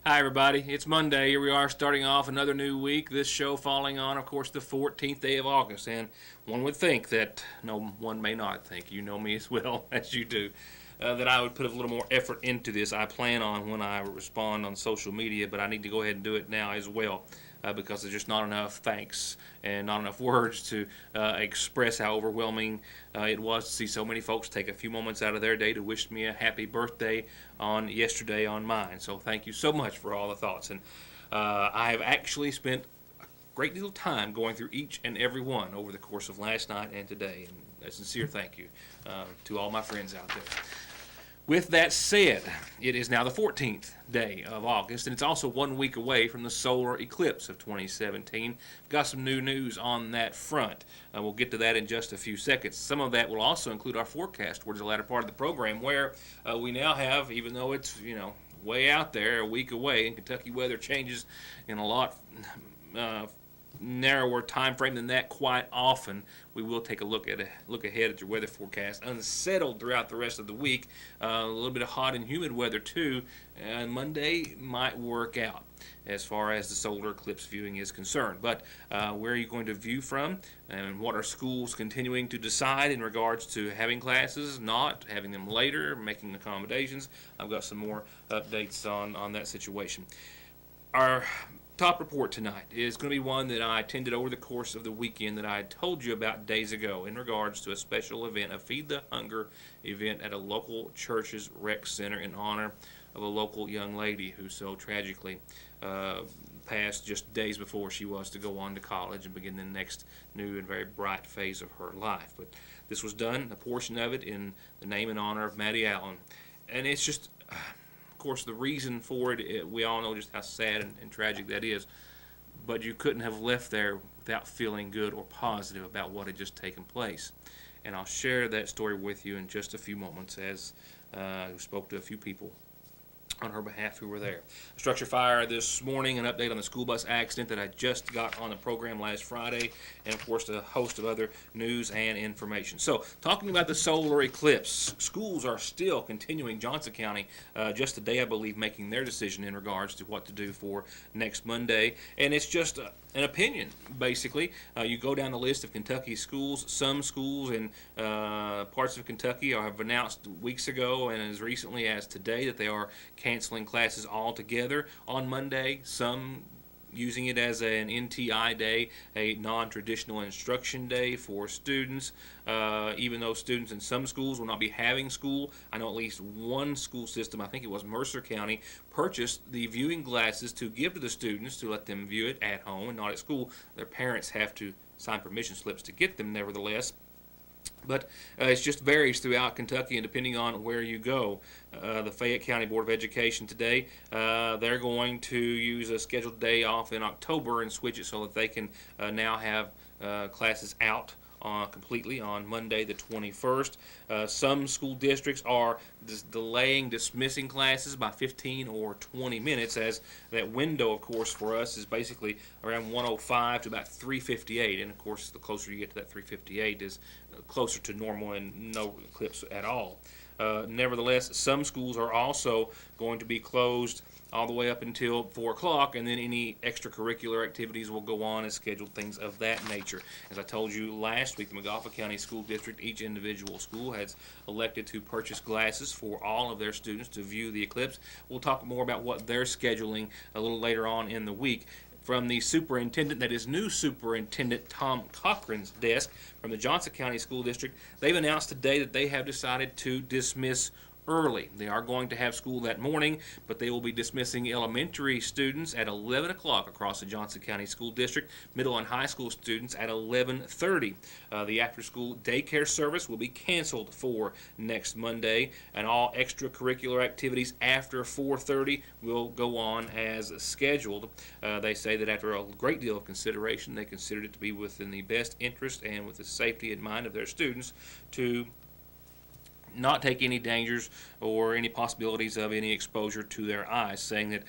Hi, everybody. It's Monday. Here we are starting off another new week. This show falling on, of course, the 14th day of August. And one would think that, no, one may not think, you know me as well as you do, that I would put a little more effort into this. I plan on when I respond on social media, but I need to go ahead and do it now as well. Because there's just not enough thanks and not enough words to express how overwhelming it was to see so many folks take a few moments out of their day to wish me a happy birthday on yesterday on mine. So thank you so much for all the thoughts. And I have actually spent a great deal of time going through each and every one over the course of last night and today. And a sincere thank you to all my friends out there. With that said, it is now the 14th day of August, and it's also 1 week away from the solar eclipse of 2017. We've got some new news on that front. We'll get to that in just a few seconds. Some of that will also include our forecast towards the latter part of the program, where we now have, even though it's way out there, a week away, and Kentucky weather changes in a lot narrower time frame than that quite often. We will take a look ahead at your weather forecast. Unsettled throughout the rest of the week, a little bit of hot and humid weather too, and Monday might work out as far as the solar eclipse viewing is concerned. But where are you going to view from, and what are schools continuing to decide in regards to having classes, not having them later, making accommodations? I've got some more updates on that situation. Our top report tonight is going to be one that I attended over the course of the weekend that I had told you about days ago in regards to a special event, a Feed the Hunger event at a local church's rec center in honor of a local young lady who so tragically passed just days before she was to go on to college and begin the next new and very bright phase of her life. But this was done, a portion of it, in the name and honor of Maddie Allen. And it's just... Of course, the reason for it, we all know just how sad and tragic that is, but you couldn't have left there without feeling good or positive about what had just taken place. And I'll share that story with you in just a few moments as I spoke to a few people on her behalf who were there. A structure fire this morning, an update on the school bus accident that I just got on the program last Friday, and of course a host of other news and information. So, talking about the solar eclipse, schools are still continuing, Johnson County, just today I believe, making their decision in regards to what to do for next Monday, and it's just an opinion, basically. You go down the list of Kentucky schools. Some schools in parts of Kentucky have announced weeks ago and as recently as today that they are canceling classes altogether on Monday. Some using it as an NTI day, a non-traditional instruction day for students, even though students in some schools will not be having school. I know at least one school system, I think it was Mercer County, purchased the viewing glasses to give to the students to let them view it at home and not at school. Their parents have to sign permission slips to get them nevertheless. But it just varies throughout Kentucky, and depending on where you go. The Fayette County Board of Education today, they're going to use a scheduled day off in October and switch it so that they can now have classes out completely on Monday the 21st. Some school districts are delaying dismissing classes by 15 or 20 minutes, as that window, of course, for us is basically around 1:05 to about 3:58, and of course the closer you get to that 3:58 is closer to normal and no eclipse at all. Nevertheless, some schools are also going to be closed all the way up until 4 o'clock, and then any extracurricular activities will go on as scheduled, things of that nature. As I told you last week, the Montgomery County School District, each individual school has elected to purchase glasses for all of their students to view the eclipse. We'll talk more about what they're scheduling a little later on in the week. From the superintendent, that is new superintendent Tom Cochran's desk from the Johnson County School District, they've announced today that they have decided to dismiss early. They are going to have school that morning, but they will be dismissing elementary students at 11 o'clock across the Johnson County School District, middle and high school students at 11:30. The after-school daycare service will be canceled for next Monday, and all extracurricular activities after 4:30 will go on as scheduled. They say that after a great deal of consideration, they considered it to be within the best interest and with the safety in mind of their students to not take any dangers or any possibilities of any exposure to their eyes, saying that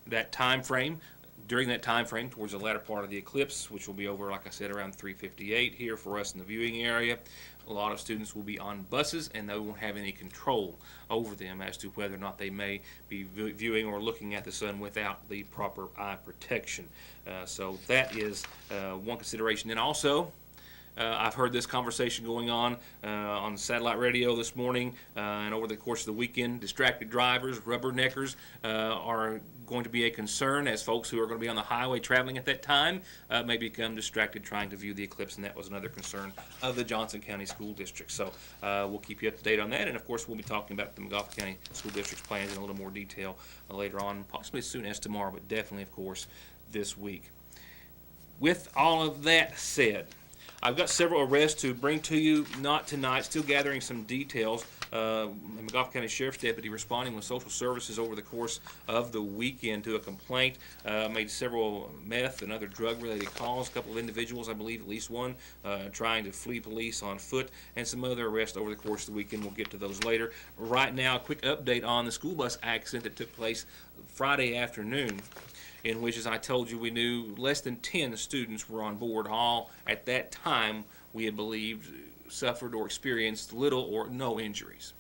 that time frame, during that time frame towards the latter part of the eclipse, which will be over, like I said, around 3:58 here for us in the viewing area, A lot of students will be on buses, and they won't have any control over them as to whether or not they may be viewing or looking at the sun without the proper eye protection. So that is one consideration. And also, I've heard this conversation going on satellite radio this morning and over the course of the weekend. Distracted drivers, rubberneckers are going to be a concern, as folks who are going to be on the highway traveling at that time may become distracted trying to view the eclipse, and that was another concern of the Johnson County School District. So we'll keep you up to date on that, and of course we'll be talking about the McGoffin County School District's plans in a little more detail later on, possibly as soon as tomorrow, but definitely, of course, this week. With all of that said, I've got several arrests to bring to you, not tonight, still gathering some details. A McGoffin County Sheriff's Deputy responding with social services over the course of the weekend to a complaint, made several meth and other drug-related calls, a couple of individuals, I believe at least one, trying to flee police on foot, and some other arrests over the course of the weekend. We'll get to those later. Right now, a quick update on the school bus accident that took place Friday afternoon, in which, as I told you, we knew less than 10 students were on board. All at that time we had believed suffered or experienced little or no injuries.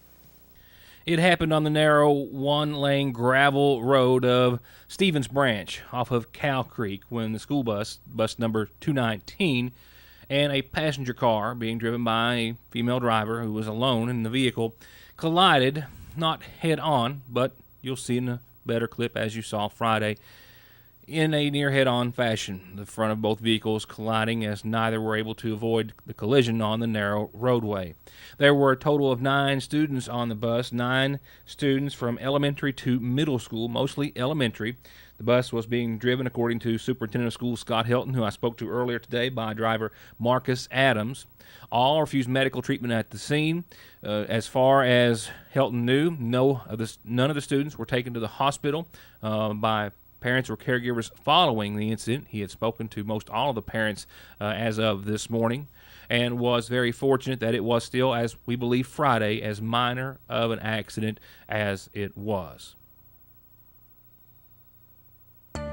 It happened on the narrow one-lane gravel road of Stevens Branch off of Cow Creek when the school bus number 219, and a passenger car being driven by a female driver who was alone in the vehicle collided, not head-on, but you'll see in a better clip as you saw Friday, in a near head-on fashion. The front of both vehicles colliding as neither were able to avoid the collision on the narrow roadway. There were a total of 9 students on the bus, 9 students from elementary to middle school, mostly elementary. The bus was being driven, according to Superintendent of Schools Scott Helton, who I spoke to earlier today, by driver Marcus Adams. All refused medical treatment at the scene. As far as Helton knew, none of the students were taken to the hospital by parents or caregivers following the incident. He had spoken to most all of the parents as of this morning, and was very fortunate that it was still, as we believe Friday, as minor of an accident as it was.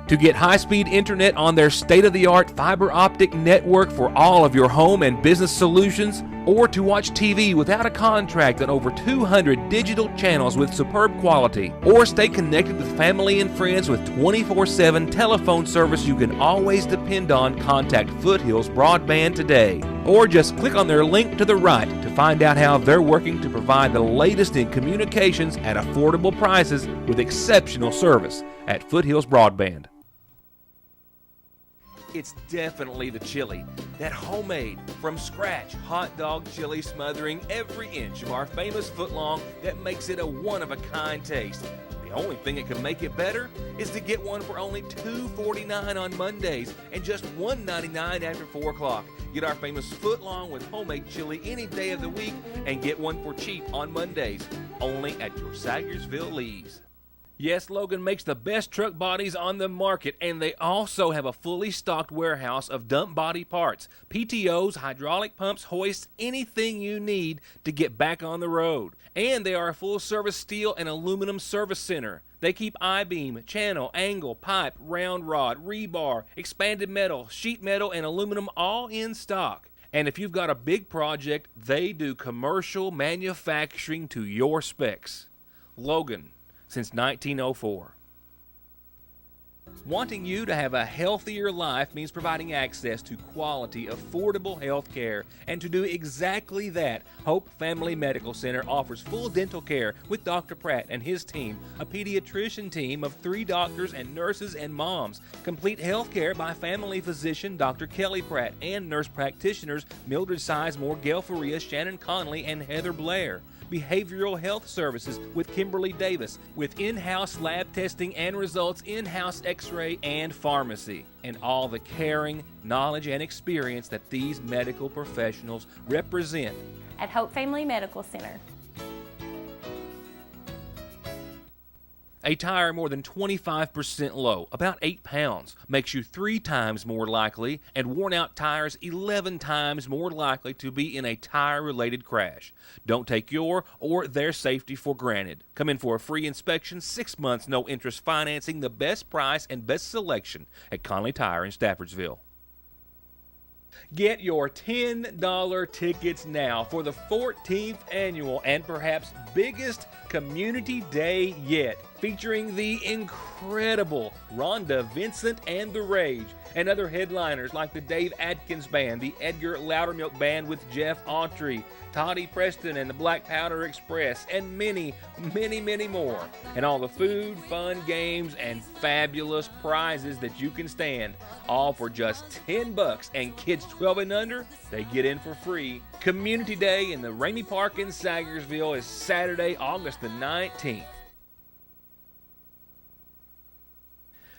To get high-speed internet on their state-of-the-art fiber optic network for all of your home and business solutions, or to watch TV without a contract on over 200 digital channels with superb quality, or stay connected with family and friends with 24/7 telephone service you can always depend on, contact Foothills Broadband today. Or just click on their link to the right to find out how they're working to provide the latest in communications at affordable prices with exceptional service at Foothills Broadband. It's definitely the chili, that homemade, from scratch hot dog chili smothering every inch of our famous footlong that makes it a one-of-a-kind taste. The only thing that can make it better is to get one for only $2.49 on Mondays and just $1.99 after 4 o'clock. Get our famous footlong with homemade chili any day of the week and get one for cheap on Mondays, only at your Sagersville Lee's. Yes, Logan makes the best truck bodies on the market, and they also have a fully stocked warehouse of dump body parts, PTOs, hydraulic pumps, hoists, anything you need to get back on the road. And they are a full-service steel and aluminum service center. They keep I-beam, channel, angle, pipe, round rod, rebar, expanded metal, sheet metal, and aluminum all in stock. And if you've got a big project, they do commercial manufacturing to your specs. Logan, since 1904. Wanting you to have a healthier life means providing access to quality, affordable health care. And to do exactly that, Hope Family Medical Center offers full dental care with Dr. Pratt and his team, a pediatrician team of 3 doctors and nurses and moms, complete health care by family physician Dr. Kelly Pratt, and nurse practitioners Mildred Sizemore, Gail Faria, Shannon Conley, and Heather Blair. Behavioral health services with Kimberly Davis, with in-house lab testing and results, in-house x-ray, and pharmacy. And all the caring, knowledge, and experience that these medical professionals represent at Hope Family Medical Center. A tire more than 25% low, about 8 pounds, makes you 3 times more likely, and worn-out tires 11 times more likely to be in a tire-related crash. Don't take your or their safety for granted. Come in for a free inspection, 6 months, no-interest financing, the best price and best selection at Conley Tire in Staffordsville. Get your $10 tickets now for the 14th annual and perhaps biggest community day yet, featuring the incredible Rhonda Vincent and the Rage, and other headliners like the Dave Atkins Band, the Edgar Loudermilk Band with Jeff Autry, Toddy Preston and the Black Powder Express, and many, many, many more. And all the food, fun, games, and fabulous prizes that you can stand, all for just $10. And kids 12 and under, they get in for free. Community Day in the Ramey Park in Sagersville is Saturday, August the 19th.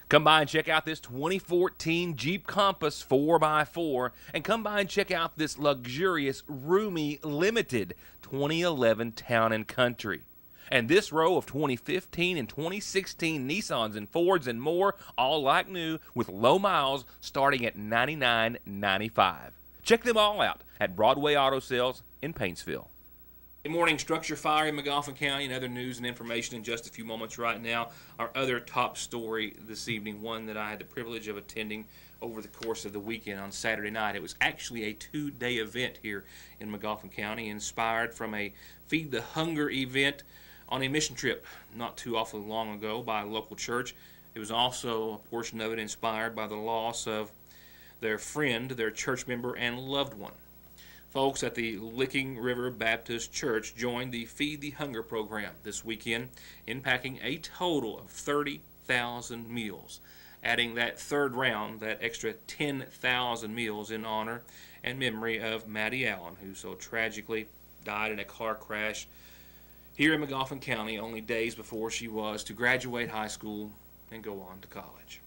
Come by and check out this 2014 Jeep Compass 4x4, and come by and check out this luxurious, roomy, limited 2011 Town & Country. And this row of 2015 and 2016 Nissans and Fords and more, all like new, with low miles starting at $99.95. Check them all out at Broadway Auto Sales in Paintsville. Good morning. Structure fire in Montgomery County, and other news and information in just a few moments right now. Our other top story this evening, one that I had the privilege of attending over the course of the weekend on Saturday night. It was actually a 2-day event here in Montgomery County, inspired from a Feed the Hunger event on a mission trip not too awfully long ago by a local church. It was also a portion of it inspired by the loss of their friend, their church member, and loved one. Folks at the Licking River Baptist Church joined the Feed the Hunger program this weekend in packing a total of 30,000 meals, adding that third round, that extra 10,000 meals in honor and memory of Maddie Allen, who so tragically died in a car crash here in Montgomery County only days before she was to graduate high school and go on to college.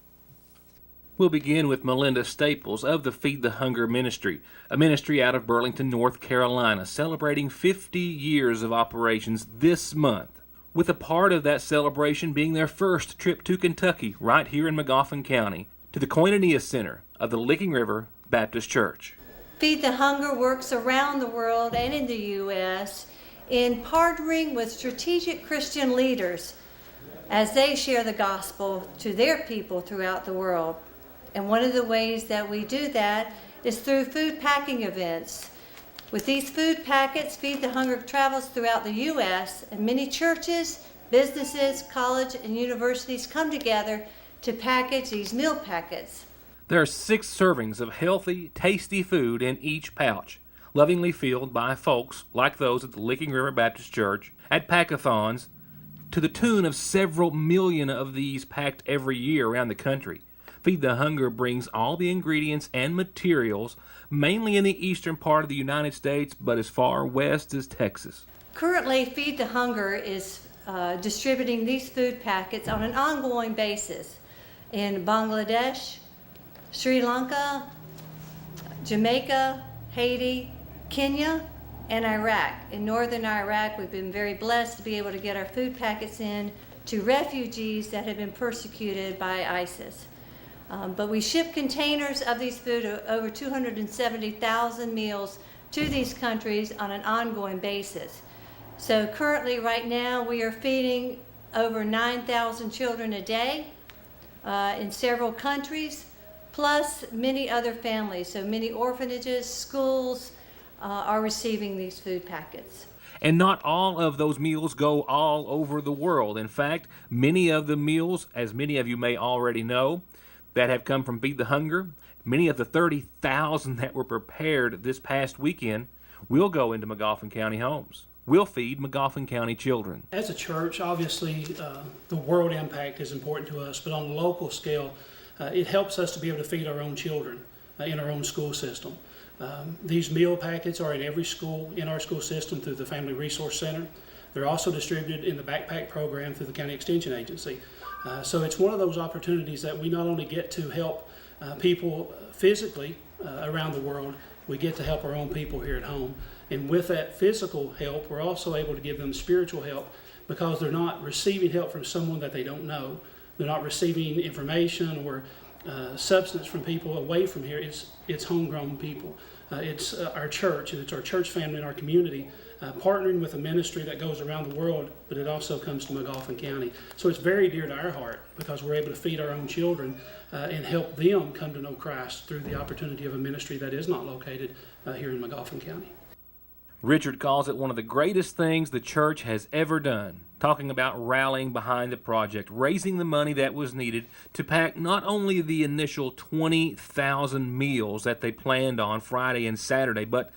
We'll begin with Melinda Staples of the Feed the Hunger Ministry, a ministry out of Burlington, North Carolina, celebrating 50 years of operations this month, with a part of that celebration being their first trip to Kentucky, right here in Montgomery County, to the Koinonia Center of the Licking River Baptist Church. Feed the Hunger works around the world and in the U.S. in partnering with strategic Christian leaders as they share the gospel to their people throughout the world. And one of the ways that we do that is through food packing events. With these food packets, Feed the Hunger travels throughout the U.S., and many churches, businesses, colleges, and universities come together to package these meal packets. There are 6 servings of healthy, tasty food in each pouch, lovingly filled by folks like those at the Licking River Baptist Church at packathons, to the tune of several million of these packed every year around the country. Feed the Hunger brings all the ingredients and materials, mainly in the eastern part of the United States, but as far west as Texas. Currently, Feed the Hunger is distributing these food packets on an ongoing basis in Bangladesh, Sri Lanka, Jamaica, Haiti, Kenya, and Iraq. In northern Iraq, we've been very blessed to be able to get our food packets in to refugees that have been persecuted by ISIS. But we ship containers of these food, over 270,000 meals, to these countries on an ongoing basis. So currently, right now, we are feeding over 9,000 children a day in several countries, plus many other families. So many orphanages, schools are receiving these food packets. And not all of those meals go all over the world. In fact, many of the meals, as many of you may already know, that have come from Feed the Hunger, many of the 30,000 that were prepared this past weekend will go into Montgomery County homes. We'll feed Montgomery County children. As a church, obviously, the world impact is important to us, but on a local scale, it helps us to be able to feed our own children in our own school system. These meal packets are in every school in our school system through the Family Resource Center. They're also distributed in the backpack program through the County Extension Agency. So it's one of those opportunities that we not only get to help people physically around the world, we get to help our own people here at home. And with that physical help, we're also able to give them spiritual help, because they're not receiving help from someone that they don't know. They're not receiving information or substance from people away from here. It's homegrown people. It's our church, and it's our church family and our community partnering with a ministry that goes around the world, but it also comes to McGoffin County. So it's very dear to our heart because we're able to feed our own children and help them come to know Christ through the opportunity of a ministry that is not located here in McGoffin County. Richard calls it one of the greatest things the church has ever done, talking about rallying behind the project, raising the money that was needed to pack not only the initial 20,000 meals that they planned on Friday and Saturday, but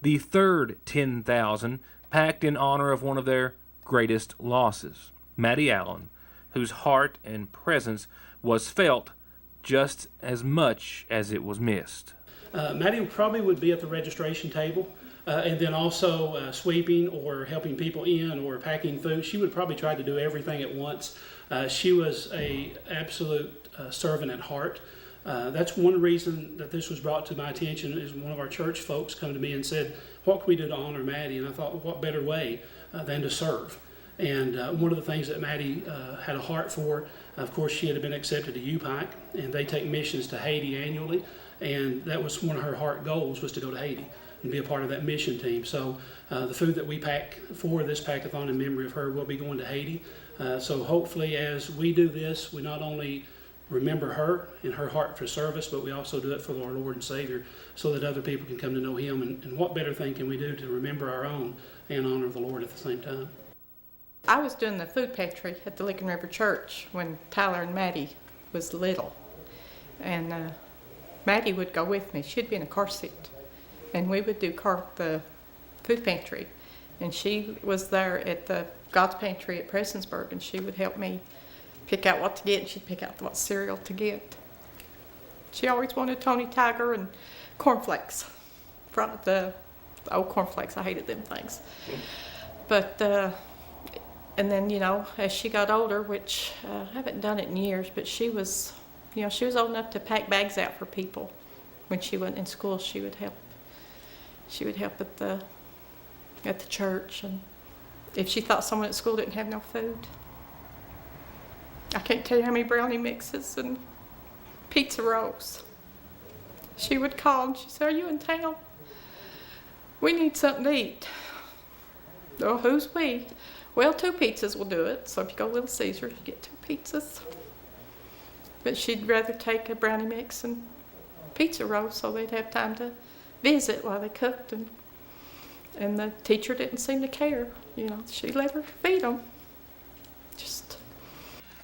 the third 10,000 packed in honor of one of their greatest losses, Maddie Allen, whose heart and presence was felt just as much as it was missed. Maddie probably would be at the registration table. And then also sweeping or helping people in or packing food. She would probably try to do everything at once. She was an absolute servant at heart. That's one reason that this was brought to my attention is one of our church folks come to me and said, what can we do to honor Maddie? And I thought, what better way than to serve? And one of the things that Maddie had a heart for, of course, she had been accepted to UPIC, and they take missions to Haiti annually. And that was one of her heart goals, was to go to Haiti and be a part of that mission team. So the food that we pack for this packathon in memory of her will be going to Haiti. So hopefully as we do this, we not only remember her and her heart for service, but we also do it for our Lord and Savior so that other people can come to know Him. And what better thing can we do to remember our own and honor the Lord at the same time? I was doing the food pantry at the Licking River Church when Tyler and Maddie was little. And Maddie would go with me. She'd be in a car seat. And we would do the food pantry. And she was there at the God's Pantry at Prestonsburg, and she would help me pick out what to get, and she'd pick out what cereal to get. She always wanted Tony Tiger and cornflakes. The old cornflakes, I hated them things. But, and then, as she got older, which I haven't done it in years, but she was old enough to pack bags out for people. When she went in school, she would help. She would help at the church, and if she thought someone at school didn't have no food. I can't tell you how many brownie mixes and pizza rolls. She would call and she'd say, "Are you in town? We need something to eat." "Oh, who's we?" "Well, 2 pizzas will do it. So if you go to Little Caesars, you get 2 pizzas." But she'd rather take a brownie mix and pizza rolls so they'd have time to visit while they cooked, and the teacher didn't seem to care. She let her feed them.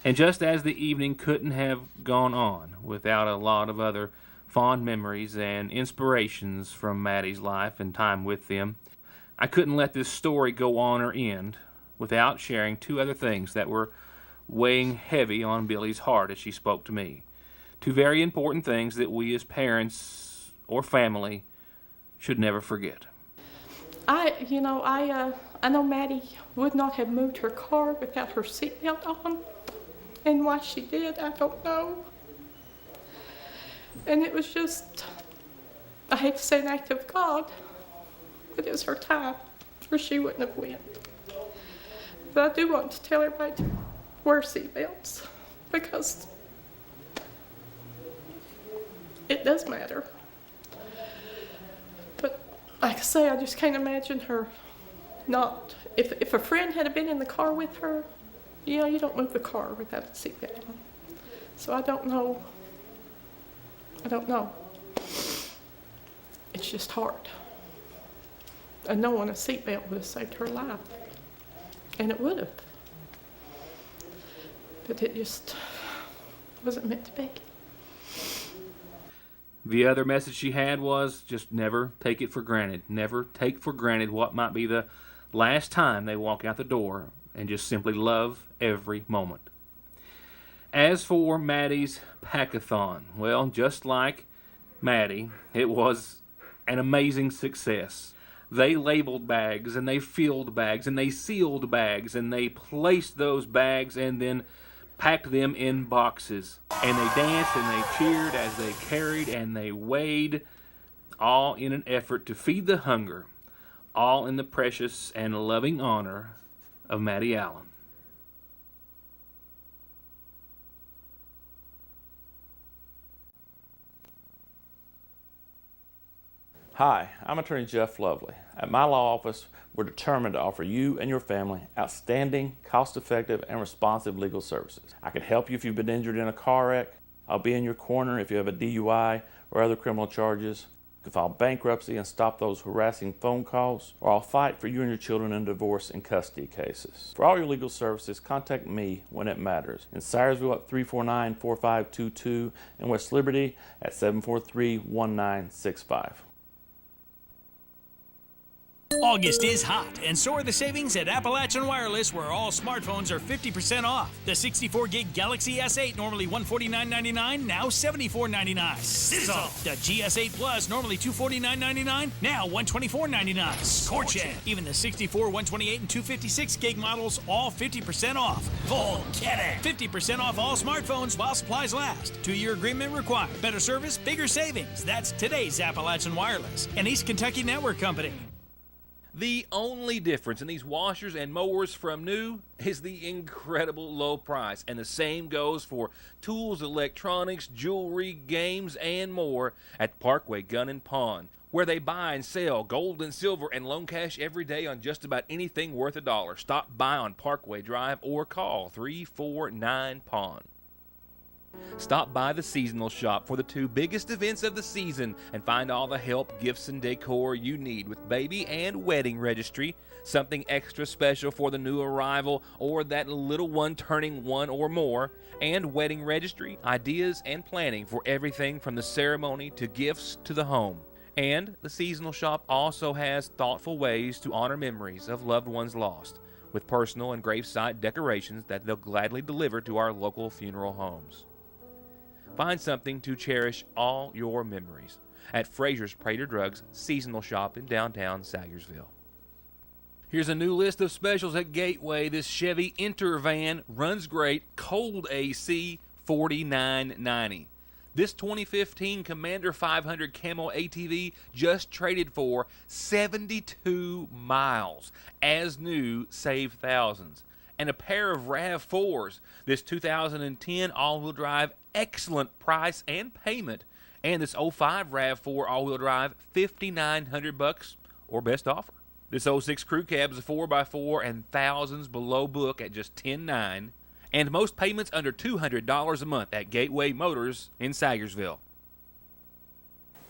And just as the evening couldn't have gone on without a lot of other fond memories and inspirations from Maddie's life and time with them, I couldn't let this story go on or end without sharing 2 other things that were weighing heavy on Billy's heart as she spoke to me. 2 very important things that we as parents or family should never forget. I know Maddie would not have moved her car without her seatbelt on, and why she did, I don't know. And it was just, I hate to say an act of God, but it was her time, or she wouldn't have went. But I do want to tell everybody to wear seatbelts, because it does matter. But like I say, I just can't imagine her not. If a friend had been in the car with her, you don't move the car without a seatbelt on. So I don't know. It's just hard. And knowing a seatbelt would have saved her life. And it would have. But it just wasn't meant to be. The other message she had was just never take it for granted. Never take for granted what might be the last time they walk out the door, and just simply love every moment. As for Maddie's packathon, well, just like Maddie, it was an amazing success. They labeled bags, and they filled bags, and they sealed bags, and they placed those bags and then packed them in boxes. And they danced and they cheered as they carried and they weighed, all in an effort to feed the hunger, all in the precious and loving honor of Maddie Allen. Hi, I'm Attorney Jeff Lovely. At my law office, we're determined to offer you and your family outstanding, cost-effective, and responsive legal services. I can help you if you've been injured in a car wreck. I'll be in your corner if you have a DUI or other criminal charges. You can file bankruptcy and stop those harassing phone calls, or I'll fight for you and your children in divorce and custody cases. For all your legal services, contact me when it matters. In Syersville at 349-4522, and West Liberty at 743-1965. August is hot, and so are the savings at Appalachian Wireless, where all smartphones are 50% off. The 64-gig Galaxy S8, normally $149.99, now $74.99. Sizzle! The GS8 Plus, normally $249.99, now $124.99. Scorch it! Even the 64, 128, and 256-gig models, all 50% off. Forget it! 50% off all smartphones while supplies last. 2-year agreement required. Better service, bigger savings. That's today's Appalachian Wireless, an East Kentucky network company. The only difference in these washers and mowers from new is the incredible low price, and the same goes for tools, electronics, jewelry, games, and more at Parkway Gun and Pawn, where they buy and sell gold and silver and loan cash every day on just about anything worth $1. Stop by on Parkway Drive or call 349-PAWN. Stop by the seasonal shop for the 2 biggest events of the season and find all the help, gifts, and decor you need with baby and wedding registry, something extra special for the new arrival or that little one turning 1 or more, and wedding registry, ideas, and planning for everything from the ceremony to gifts to the home. And the seasonal shop also has thoughtful ways to honor memories of loved ones lost, with personal and gravesite decorations that they'll gladly deliver to our local funeral homes. Find something to cherish all your memories at Fraser's Prater Drugs Seasonal Shop in downtown Sayersville. Here's a new list of specials at Gateway. This Chevy Intervan runs great, cold AC, $49.90. This 2015 Commander 500 Camel ATV just traded for 72 miles. As new, save thousands. And a pair of RAV4s. This 2010 all-wheel drive, excellent price and payment. And this 05 RAV4 all-wheel drive, $5,900 or best offer. This 06 Crew Cab is a 4x4 and thousands below book at just $10,900. And most payments under $200 a month at Gateway Motors in Sayersville.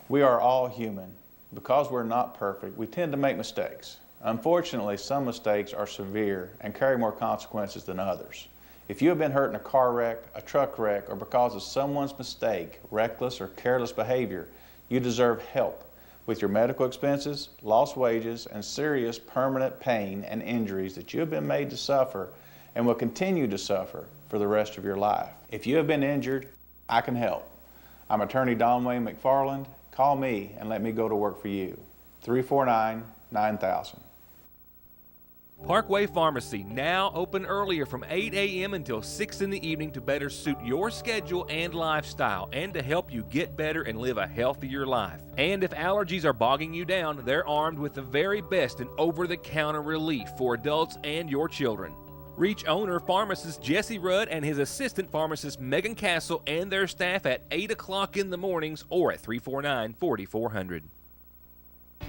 We are all human. Because we're not perfect, we tend to make mistakes. Unfortunately, some mistakes are severe and carry more consequences than others. If you have been hurt in a car wreck, a truck wreck, or because of someone's mistake, reckless or careless behavior, you deserve help with your medical expenses, lost wages, and serious permanent pain and injuries that you have been made to suffer and will continue to suffer for the rest of your life. If you have been injured, I can help. I'm Attorney Don Wayne McFarland. Call me and let me go to work for you. 349-9000. Parkway Pharmacy, now open earlier from 8 a.m. until 6 in the evening to better suit your schedule and lifestyle, and to help you get better and live a healthier life. And if allergies are bogging you down, they're armed with the very best in over-the-counter relief for adults and your children. Reach owner pharmacist Jesse Rudd and his assistant pharmacist Megan Castle and their staff at 8 o'clock in the mornings or at 349-4400.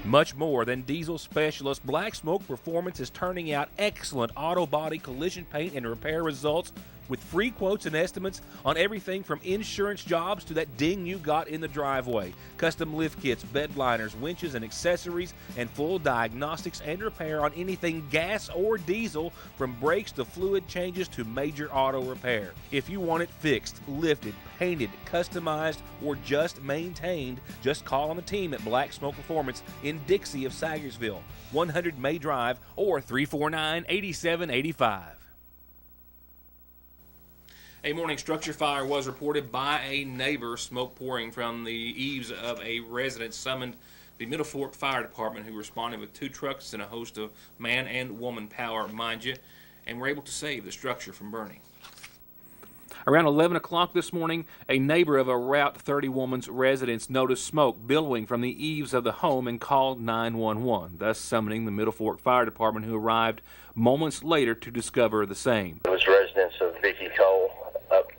Much more than diesel specialist, Black Smoke Performance is turning out excellent auto body collision paint and repair results with free quotes and estimates on everything from insurance jobs to that ding you got in the driveway, custom lift kits, bed liners, winches and accessories, and full diagnostics and repair on anything gas or diesel, from brakes to fluid changes to major auto repair. If you want it fixed, lifted, painted, customized, or just maintained, just call on the team at Black Smoke Performance in Dixie of Sayersville, 100 May Drive, or 349-8785. A morning structure fire was reported by a neighbor. Smoke pouring from the eaves of a residence summoned the Middle Fork Fire Department, who responded with 2 trucks and a host of man and woman power, mind you, and were able to save the structure from burning. Around 11 o'clock this morning, a neighbor of a Route 30 woman's residence noticed smoke billowing from the eaves of the home and called 911, thus summoning the Middle Fork Fire Department, who arrived moments later to discover the same. It was residents of Vicky Cole up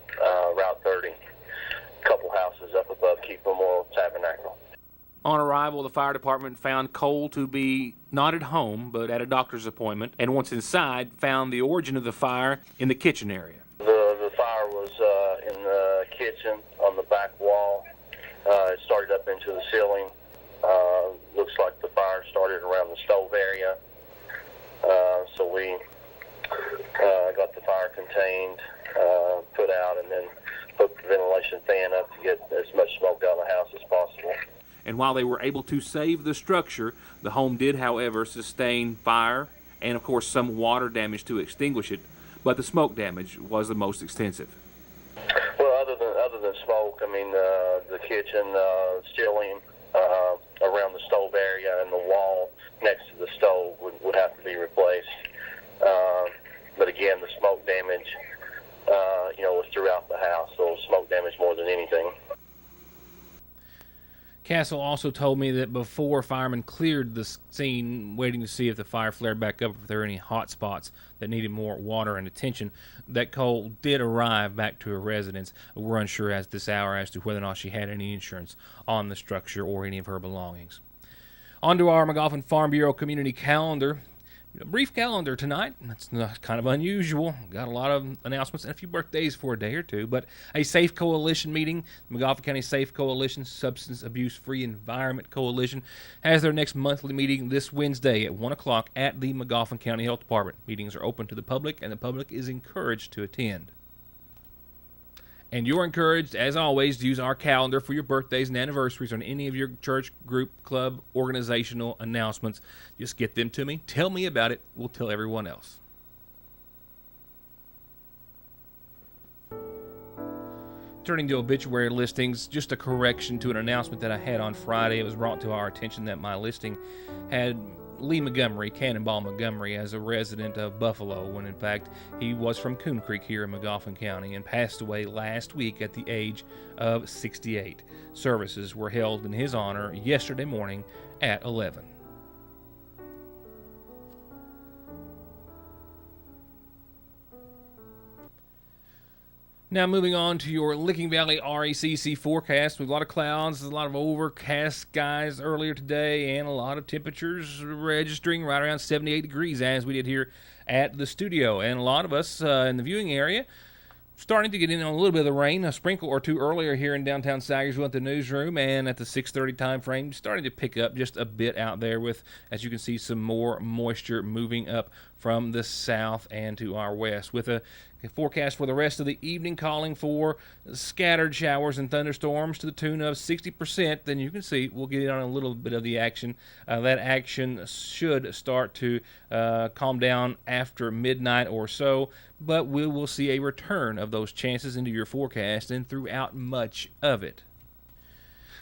Route 30, a couple houses up above Keep Memorial Tabernacle. On arrival, the fire department found Cole to be not at home, but at a doctor's appointment, and once inside, found the origin of the fire in the kitchen area. The fire was in the kitchen on the back wall. It started up into the ceiling. Looks like the fire started around the stove area. So we got the fire contained, put out, and then put the ventilation fan up to get as much smoke out of the house as possible. And while they were able to save the structure, the home did, however, sustain fire and, of course, some water damage to extinguish it, but the smoke damage was the most extensive. Well, other than smoke, I mean, the kitchen ceiling around the stove area and the wall next to the stove would have to be replaced. But again, the smoke damage, was throughout the house, so smoke damage more than anything. Castle also told me that before firemen cleared the scene, waiting to see if the fire flared back up, if there were any hot spots that needed more water and attention, that Cole did arrive back to her residence. We're unsure at this hour as to whether or not she had any insurance on the structure or any of her belongings. On to our McGoffin Farm Bureau community calendar. A brief calendar tonight. That's kind of unusual. Got a lot of announcements and a few birthdays for a day or two. But a Safe Coalition meeting, the McGoffin County Safe Coalition, Substance Abuse Free Environment Coalition, has their next monthly meeting this Wednesday at 1 o'clock at the McGoffin County Health Department. Meetings are open to the public, and the public is encouraged to attend. And you're encouraged, as always, to use our calendar for your birthdays and anniversaries on any of your church, group, club, organizational announcements. Just get them to me. Tell me about it. We'll tell everyone else. Turning to obituary listings, just a correction to an announcement that I had on Friday. It was brought to our attention that my listing had Lee Montgomery, Cannonball Montgomery, as a resident of Buffalo, when in fact he was from Coon Creek here in McGoffin County and passed away last week at the age of 68. Services were held in his honor yesterday morning at 11. Now moving on to your Licking Valley RECC forecast with a lot of clouds, a lot of overcast skies earlier today, and a lot of temperatures registering right around 78 degrees as we did here at the studio. And a lot of us in the viewing area starting to get in on a little bit of the rain, a sprinkle or two earlier here in downtown Sagersville at the newsroom, and at the 6:30 time frame, starting to pick up just a bit out there with, as you can see, some more moisture moving up from the south and to our west, with a forecast for the rest of the evening calling for scattered showers and thunderstorms to the tune of 60%. Then you can see we'll get in on a little bit of the action. That action should start to calm down after midnight or so, but we will see a return of those chances into your forecast and throughout much of it.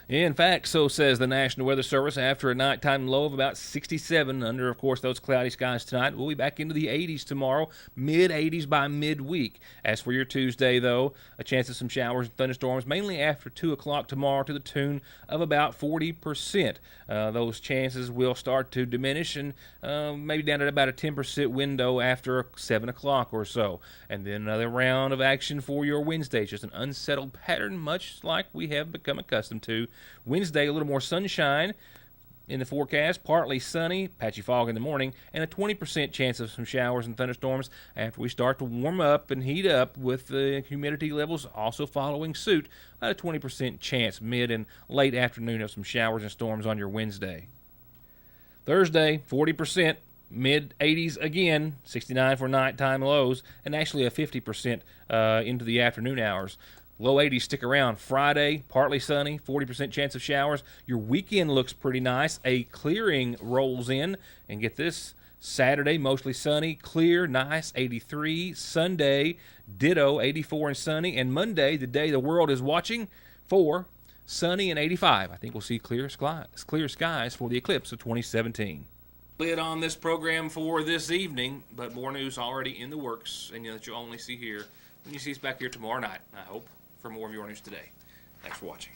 In fact, so says the National Weather Service, after a nighttime low of about 67 under, of course, those cloudy skies tonight, we'll be back into the 80s tomorrow, mid-80s by midweek. As for your Tuesday, though, a chance of some showers and thunderstorms, mainly after 2 o'clock tomorrow to the tune of about 40%. Those chances will start to diminish and maybe down at about a 10% window after 7 o'clock or so. And then another round of action for your Wednesday, just an unsettled pattern, much like we have become accustomed to. Wednesday, a little more sunshine in the forecast, partly sunny, patchy fog in the morning, and a 20% chance of some showers and thunderstorms after we start to warm up and heat up, with the humidity levels also following suit. About a 20% chance mid and late afternoon of some showers and storms on your Wednesday. Thursday, 40%. Mid-80s again, 69 for nighttime lows, and actually a 50% into the afternoon hours. Low 80s stick around. Friday, partly sunny, 40% chance of showers. Your weekend looks pretty nice. A clearing rolls in. And get this, Saturday, mostly sunny, clear, nice, 83. Sunday, ditto, 84 and sunny. And Monday, the day the world is watching for, sunny and 85. I think we'll see clear skies for the eclipse of 2017. Lid on this program for this evening, but more news already in the works, and that you'll only see here when you see us back here tomorrow night, I hope, for more of your news today. Thanks for watching.